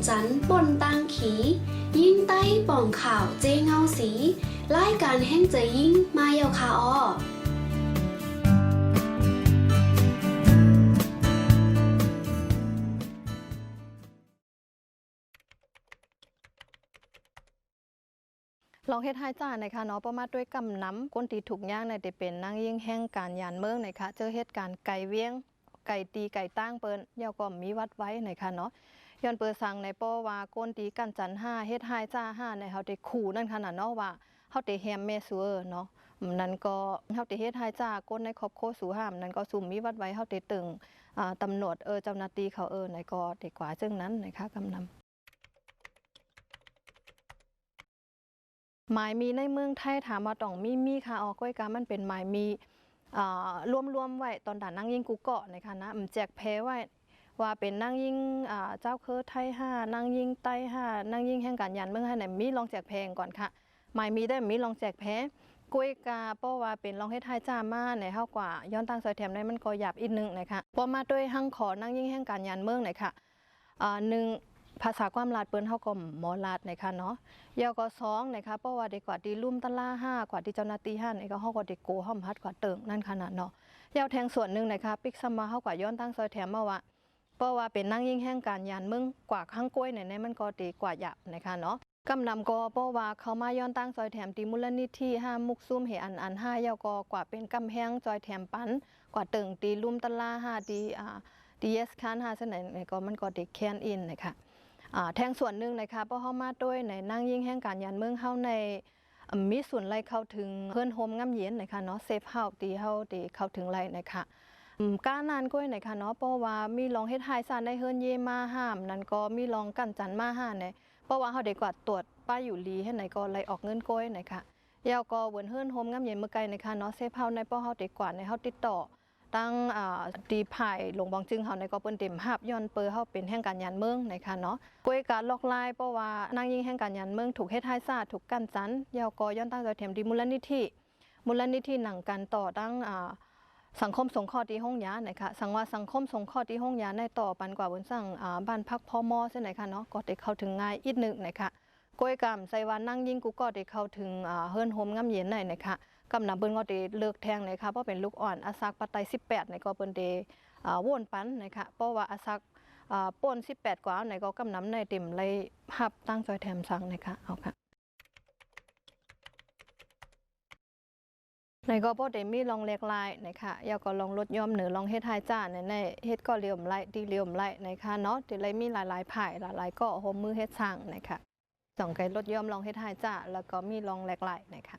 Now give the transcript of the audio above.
จันปนตังขียิ่งใต้ป่องข่าวเจเงาสีรายการแห่งใจยิ่งมาเยาคาออลองเฮ็ดให้จ้านะคะเนาะประมาทด้วยกำน้ำก้นตีถูกย่างในแต่เป็นนั่งยิ่งแห่งการยานเมืองนะคะเจอเหตุการณ์ไก่เวียงไก่ตีไก่ตั้งเปิ้นเยาก็มีวัดไว้นะคะเนาะย้อนเปิดสั่งในป้อว่าก้นตีกันจันห้าเฮ็ดให้จ้าห้าในเฮาได้ขู่นั่นขนาดเนาะว่าเฮาได้แฮมแม่ซัวเนาะนั่นก็เฮาได้เฮ็ดให้จ้าก้นในครอบครัวสู่ห้ามนั่นก็สุ่มมีวัดไว้เฮาได้ตึงตำรวจเจ้าหน้าที่เขาในก็ได้กว่าจึงนั้นนะคะกำนำหมายมีในเมืองไทยถามว่าต้องมีค่ะออกก้อยกามันเป็นหมายมีรวมไว้ตอนด่านนั่งยิงกูเกาะนะคะนะแจกแพ้ไว้ว่าเป็นนั่งยิงเจ้าคือไทยห้านั่งยิงไต้ห้านั่งยิงแห่งการยันเมืองให้ไหนมีลองแจกแพงก่อนค่ะหมายมีได้มีลองแจกแพ้ก้อยกาเพราะว่าเป็นลองให้ไทยจ้ามาในเท่ากว่าย้อนตั้งซอยแถมได้มันก็หยาบอีกนึงนะคะพอมาด้วยหั่งขอนั่งยิงแห่งการยันเมืองหน่อยค่ะหนึ่งภาษาความลาดเปิ้นเฮาก็หมอลาดนะคะเนาะยาวก็2นะคะเพราะว่าได้กว่าดีลุ่มตะล่า5กว่าที่เจ้าหน้าที่5นี่ก็เฮาก็ได้โกห้อมฮัดกว่าเติงนั่นขนาดเนาะยาวแทงส่วนนึงนะคะปิกซัมมาเฮากว่าย้อนตั้งซอยแถมมาว่าเพราะว่าเป็นนั่งยิ่งแห่งการยานเมืองกว่าข้างก้วยเนี่ยมันก็ดีกว่าหยับนะคะเนาะกำนำก็เพราะว่าเขามาย้อนตั้งซอยแถมตีมูลนิธิ5มุกซุ่มเหอัน5ยาวก็กว่าเป็นกำแพงซอยแถมปันกว่าเติงตีลุ่มตะล่า5ดีเอสคัน5เส้นไหนก็มันก็ได้แคนอินนะคะแทงส่วนหนึ่งนะคะเพราะเขามาด้วยในนั่งยิ่งแห่งการยันเมืองเข้าในมีส่วนไรเข้าถึงเพื่อนโฮมง่ำเย็นนะคะเนาะเซฟเฮาตีเฮาตีเข้าถึงไรนะคะก้านานก้อยนะคะเนาะเพราะว่ามีลองเฮ็ดไฮซานได้เฮิรนเยมาห้ามนั่นก็มีลองกันจันมาห้าเนี่ยเพราะว่าเขาได้กว่าตรวจป้ายอยู่ลีให้ไหนก็ไรออกเงินก้อยนะคะยาวก็เวินเฮิรนโฮมง่ำเย็นเมื่อไกลนะคะเนาะเซฟเฮาในเพราะเขาได้กว่าในเขาติดต่อตั้งตีไผ่หลงบองจึงเขาในก็เปิ้นเต็มหับย้อนเปอร์เขาเป็นแห่งการยันเมืองนะคะเนาะก้อยการลอกลายเพราะว่านางยิงแห่งการยันเมืองถูกเฮ็ดให้ซาถูกกันจันยาวก็ย้อนตั้งใจเทียมดีมูลนิธิหนังกันต่อตั้งสังคมสงเคราะห์ที่ห้องยานะคะสังว่าสังคมสงเคราะห์ที่ห้องยาในต่อปันกว่าบนสั่งบ้านพักพมเส้นไหนคะเนาะก็ได้เข้าถึงง่ายอีกนึงนะคะก้อยกรรมใส่วันนั่งยิงกูก็ได้เข้าถึงเฮิรนโฮมง่ำเย็นไหนนะคะกำนำเบิ้งก็ได้เลิกแทงนะคะเพราะเป็นลูกอ่อนอาซักปัตไต18ในก็เปิ้นเดวนปันนะคะเพราะว่าอาซักป่น18กว่าในก็กำนำในเต็มเลยหับตั้งจอยแถมสั่งนะคะเอาค่ะในก็พอได้มีลองเล็กลายนะคะยาวก็ลองลดย่อมเหนือลองเฮ็ดไฮจ้าในเฮ็ดก็เลี่ยมไล่ดีเลี่ยมไล่นะคะเนาะที่ไรมีหลายๆผ่ายหลายๆก็โฮมมือเฮ็ดสั่งนะคะ2ไกลลดย่อมลองเฮ็ดไฮจ้าแล้วก็มีลองเล็กลายนะคะ